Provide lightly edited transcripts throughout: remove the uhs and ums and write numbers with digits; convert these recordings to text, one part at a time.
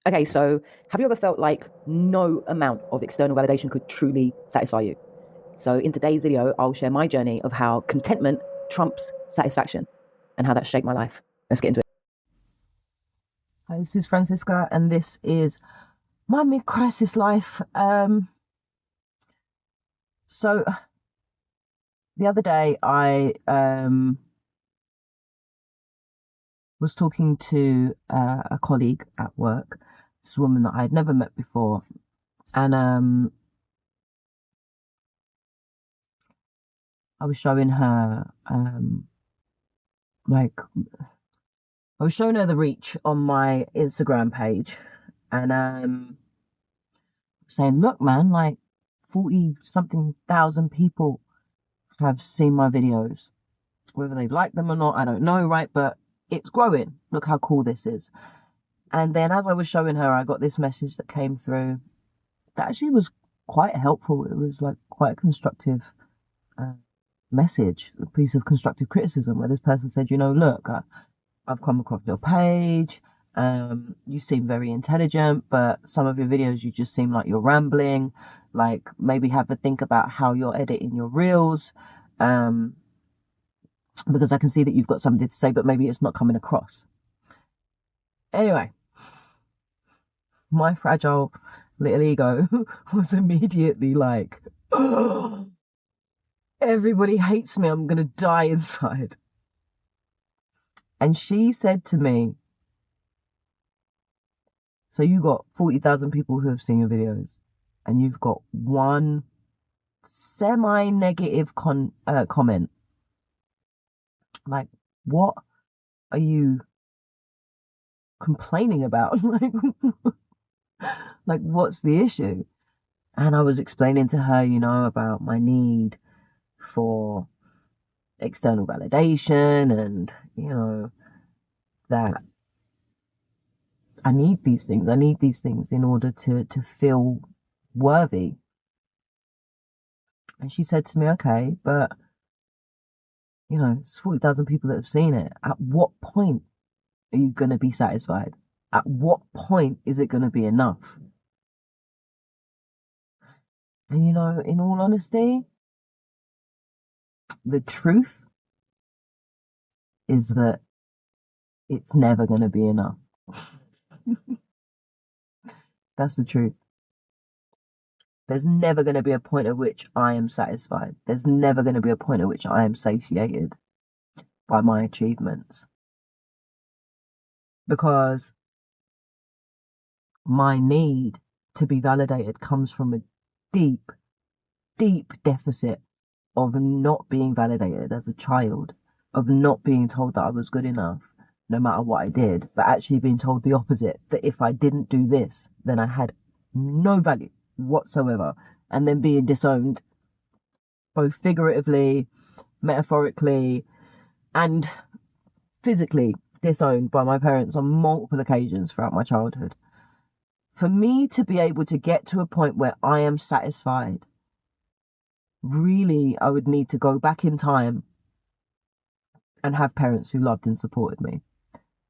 Okay, so have you ever felt like no amount of external validation could truly satisfy you? So in today's video, I'll share my journey of how contentment trumps satisfaction and how that shaped my life. Let's get into it. Hi, this is Francisca, and this is my mid-crisis life. So the other day, I was talking to a colleague at work, this woman that I had never met before, and I was showing her like I was showing her the reach on my Instagram page, and saying, "Look, man, like 40 something thousand people have seen my videos. Whether they like them or not, I don't know, right? But it's growing. Look how cool this is." And then as I was showing her, I got this message that came through that actually was quite helpful. It was like quite a constructive uh, message, a piece of constructive criticism where this person said, look, I've come across your page. You seem very intelligent, but some of your videos, you just seem like you're rambling. Like maybe have a think about how you're editing your reels. Because I can see that you've got something to say, but maybe it's not coming across. Anyway, my fragile little ego was immediately like, oh, everybody hates me. I'm going to die inside. And she said to me, so you got 40,000 people who have seen your videos, and you've got one semi-negative comment. Like, what are you complaining about? like, what's the issue? And I was explaining to her, about my need for external validation and, that I need these things. I need these things in order to feel worthy. And she said to me, okay, but, it's 40,000 people that have seen it. At what point are you going to be satisfied? At what point is it going to be enough? And, in all honesty, the truth is that it's never going to be enough. That's the truth. There's never going to be a point at which I am satisfied. There's never going to be a point at which I am satiated by my achievements. Because my need to be validated comes from a deep, deep deficit of not being validated as a child, of not being told that I was good enough no matter what I did, but actually being told the opposite, that if I didn't do this, then I had no value whatsoever, and then being disowned both figuratively, metaphorically, and physically disowned by my parents on multiple occasions throughout my childhood. For me to be able to get to a point where I am satisfied, really, I would need to go back in time and have parents who loved and supported me.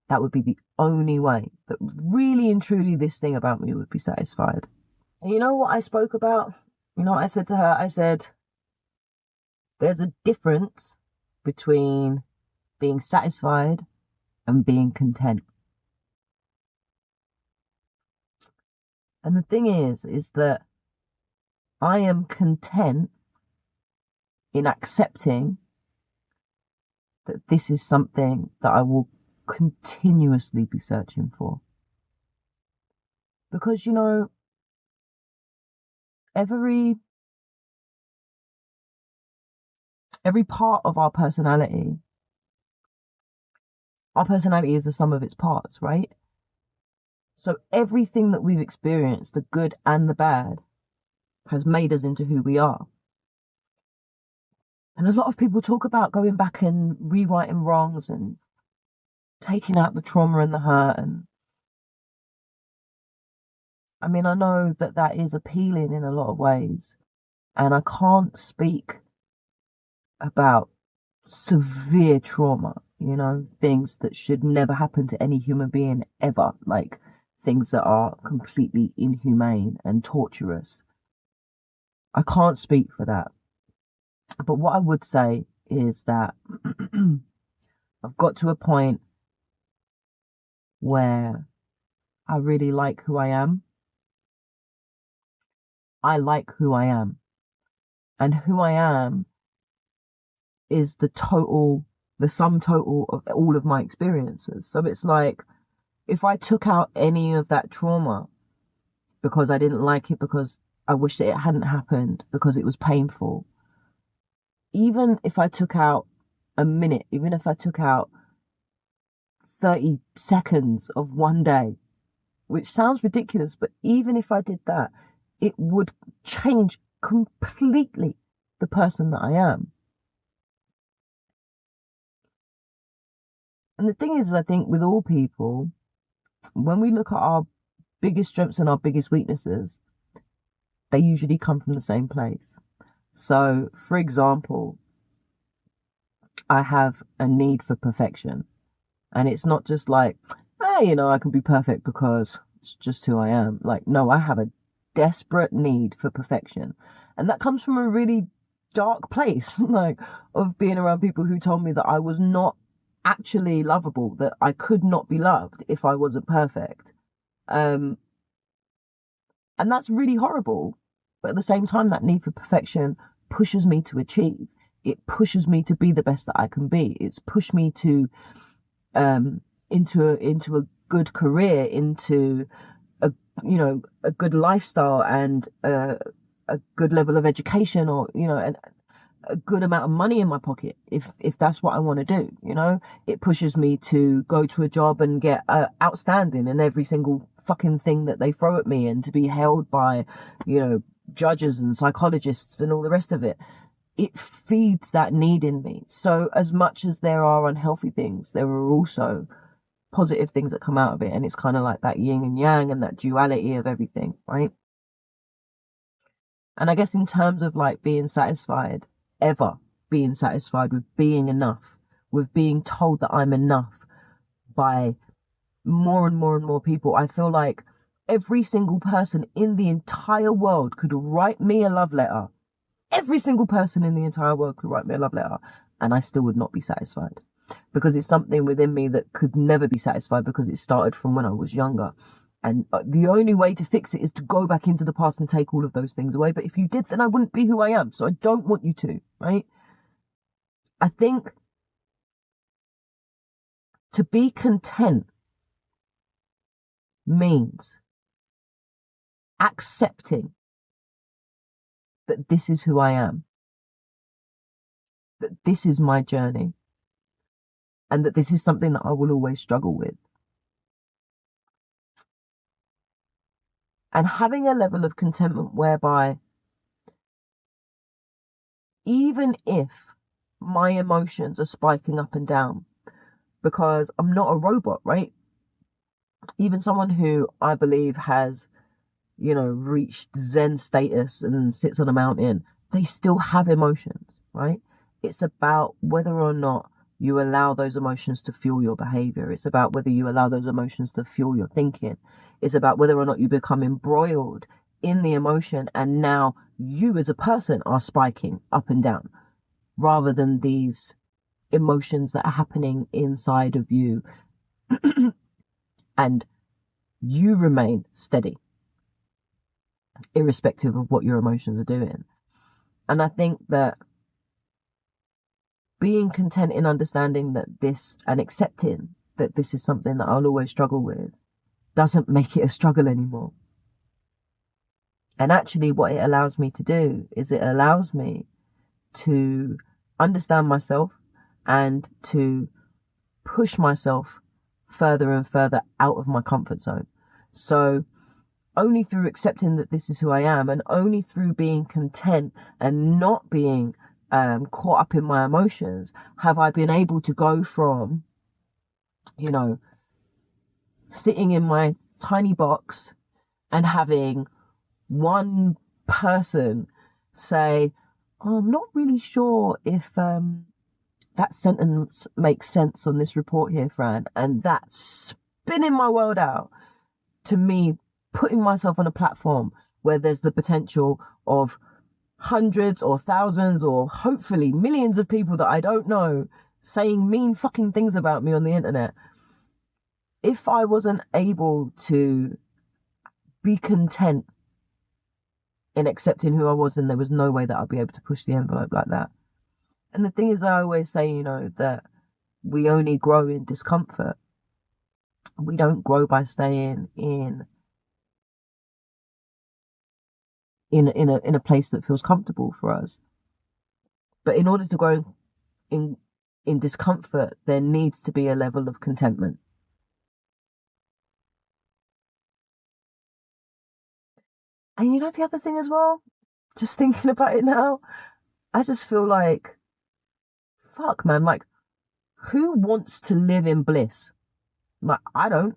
That would be the only way that really and truly this thing about me would be satisfied. And you know what I spoke about? You know what I said to her? I said, there's a difference between being satisfied and being content. And the thing is that I am content in accepting that this is something that I will continuously be searching for. Because, every part of our personality is the sum of its parts, right? So everything that we've experienced, the good and the bad, has made us into who we are. And a lot of people talk about going back and rewriting wrongs and taking out the trauma and the hurt. And I mean, I know that that is appealing in a lot of ways. And I can't speak about severe trauma, things that should never happen to any human being ever, like things that are completely inhumane and torturous. I can't speak for that. But what I would say is that I've got to a point where I really like who I am. I like who I am. And who I am is the sum total of all of my experiences. So it's like, if I took out any of that trauma because I didn't like it, because I wish that it hadn't happened, because it was painful, even if I took out a minute, even if I took out 30 seconds of one day, which sounds ridiculous, but even if I did that, it would change completely the person that I am. And the thing is, I think with all people, when we look at our biggest strengths and our biggest weaknesses, they usually come from the same place. So, for example, I have a need for perfection. And it's not just like, hey, I can be perfect because it's just who I am. Like, no, I have a desperate need for perfection. And that comes from a really dark place, like, of being around people who told me that I was not actually lovable, that I could not be loved if I wasn't perfect. And that's really horrible. But at the same time, that need for perfection pushes me to achieve. It pushes me to be the best that I can be. It's pushed me to into a good career, into a good lifestyle, and a good level of education, or and a good amount of money in my pocket, if that's what I want to do. It pushes me to go to a job and get outstanding in every single fucking thing that they throw at me, and to be held by judges and psychologists and all the rest of it. It feeds that need in me. So as much as there are unhealthy things, there are also positive things that come out of it. And it's kind of like that yin and yang and that duality of everything, right? And I guess in terms of like being satisfied with being enough, with being told that I'm enough by more and more and more people, I feel like every single person in the entire world could write me a love letter. Every single person in the entire world could write me a love letter, and I still would not be satisfied, because it's something within me that could never be satisfied, because it started from when I was younger. And the only way to fix it is to go back into the past and take all of those things away. But if you did, then I wouldn't be who I am. So I don't want you to, right? I think to be content means accepting that this is who I am, that this is my journey, and that this is something that I will always struggle with. And having a level of contentment whereby even if my emotions are spiking up and down, because I'm not a robot, right? Even someone who I believe has, reached Zen status and sits on a mountain, they still have emotions, right? It's about whether or not you allow those emotions to fuel your behavior. It's about whether you allow those emotions to fuel your thinking. It's about whether or not you become embroiled in the emotion, and now you as a person are spiking up and down, rather than these emotions that are happening inside of you and you remain steady irrespective of what your emotions are doing. And I think that being content in understanding that this, and accepting that this is something that I'll always struggle with, doesn't make it a struggle anymore. And actually what it allows me to do is it allows me to understand myself and to push myself further and further out of my comfort zone. So only through accepting that this is who I am, and only through being content and not being caught up in my emotions, have I been able to go from, sitting in my tiny box and having one person say, oh, I'm not really sure if that sentence makes sense on this report here, Fran, and that's spinning my world out, to me putting myself on a platform where there's the potential of hundreds or thousands or hopefully millions of people that I don't know saying mean fucking things about me on the internet. If I wasn't able to be content in accepting who I was, then there was no way that I'd be able to push the envelope like that. And the thing is, I always say, you know, that we only grow in discomfort. We don't grow by staying in a place that feels comfortable for us. But in order to grow in discomfort, there needs to be a level of contentment. And you know the other thing as well, just thinking about it now, I just feel like, fuck man, like, who wants to live in bliss? Like, I don't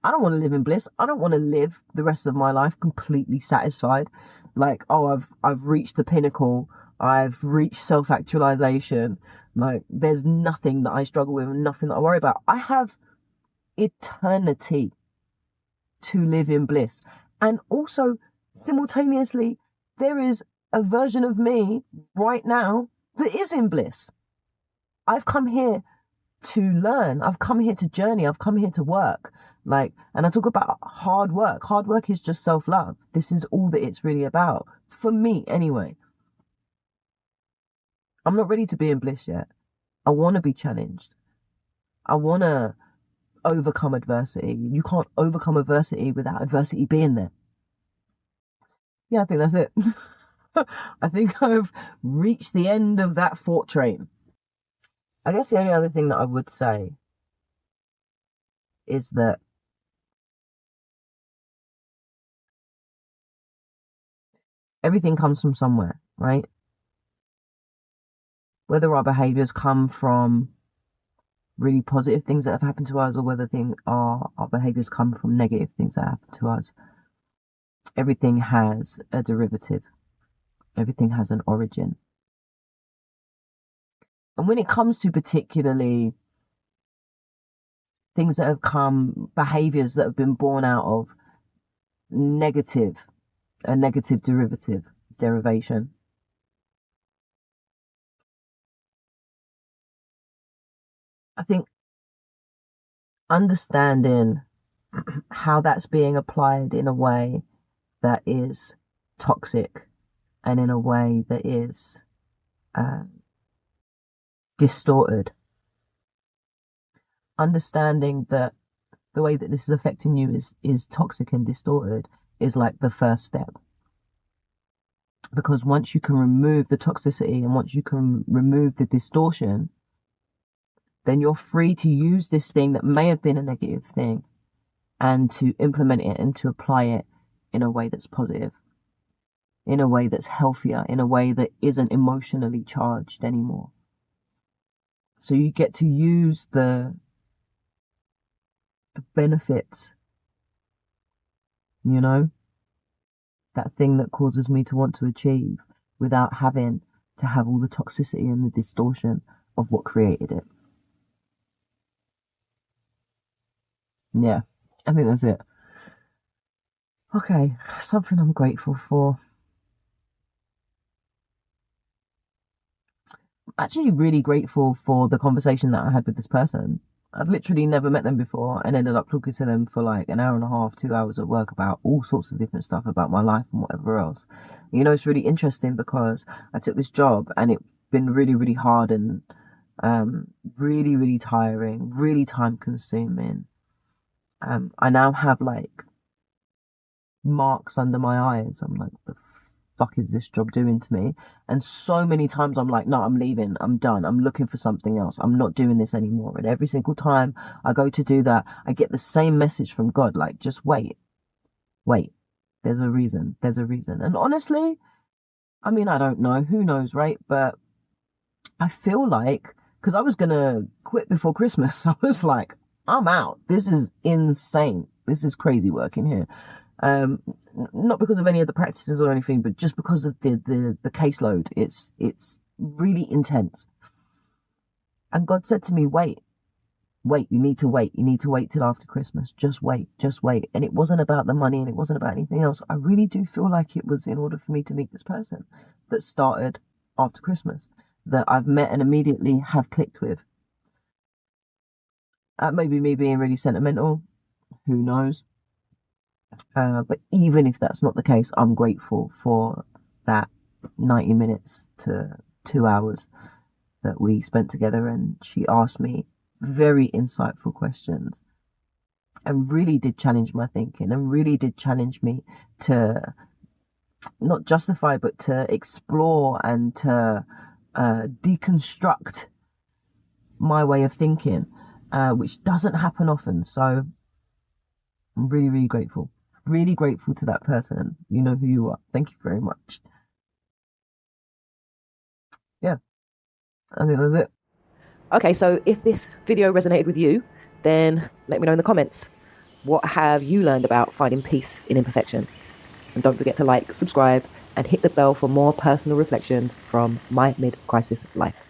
want to live in bliss. I don't want to live the rest of my life completely satisfied. Like, oh, I've reached the pinnacle. I've reached self-actualization. Like, there's nothing that I struggle with and nothing that I worry about. I have eternity to live in bliss. And also, simultaneously, there is a version of me right now that is in bliss. I've come here to learn. I've come here to journey. I've come here to work. Like, and I talk about hard work. Hard work is just self-love. This is all that it's really about. For me, anyway. I'm not ready to be in bliss yet. I want to be challenged. I want to overcome adversity. You can't overcome adversity without adversity being there. Yeah, I think that's it. I think I've reached the end of that thought train. I guess the only other thing that I would say is that everything comes from somewhere, right? Whether our behaviors come from really positive things that have happened to us or whether our behaviors come from negative things that happen to us, everything has a derivative. Everything has an origin. And when it comes to particularly things that have come, behaviors that have been born out of a negative derivation, I think understanding how that's being applied in a way that is toxic and in a way that is distorted. Understanding that the way that this is affecting you is toxic and distorted is like the first step. Because once you can remove the toxicity and once you can remove the distortion, then you're free to use this thing that may have been a negative thing and to implement it and to apply it in a way that's positive, in a way that's healthier, in a way that isn't emotionally charged anymore. So you get to use the benefits, you know, that thing that causes me to want to achieve without having to have all the toxicity and the distortion of what created it. Yeah, I think that's it. Okay, something I'm grateful for. I'm actually really grateful for the conversation that I had with this person. I've literally never met them before and ended up talking to them for like an hour and a half, 2 hours at work about all sorts of different stuff about my life and whatever else. You know, it's really interesting because I took this job and it's been really, really hard and really, really tiring, really time consuming. I now have like marks under my eyes. I'm like, the fuck is this job doing to me? And so many times I'm like, no, I'm leaving, I'm done, I'm looking for something else, I'm not doing this anymore. And every single time I go to do that, I get the same message from God, like, just wait, there's a reason. And honestly, I mean, I don't know, who knows, right? But I feel like, because I was gonna quit before Christmas, I was like, I'm out, this is insane, this is crazy working here. Not because of any of the practices or anything, but just because of the caseload. It's really intense. And God said to me, wait. wait, you need to wait. You need to wait till after Christmas. Just wait, just wait. And it wasn't about the money and it wasn't about anything else. I really do feel like it was in order for me to meet this person that started after Christmas, that I've met and immediately have clicked with. That may be me being really sentimental. Who knows? But even if that's not the case, I'm grateful for that 90 minutes to 2 hours that we spent together, and she asked me very insightful questions and really did challenge my thinking and really did challenge me to not justify but to explore and to deconstruct my way of thinking, which doesn't happen often. So I'm really, really grateful. Really grateful to that person. You know who you are. Thank you very much. Yeah, I think that's it. Okay, so if this video resonated with you, then let me know in the comments. What have you learned about finding peace in imperfection? And don't forget to like, subscribe, and hit the bell for more personal reflections from my mid-crisis life.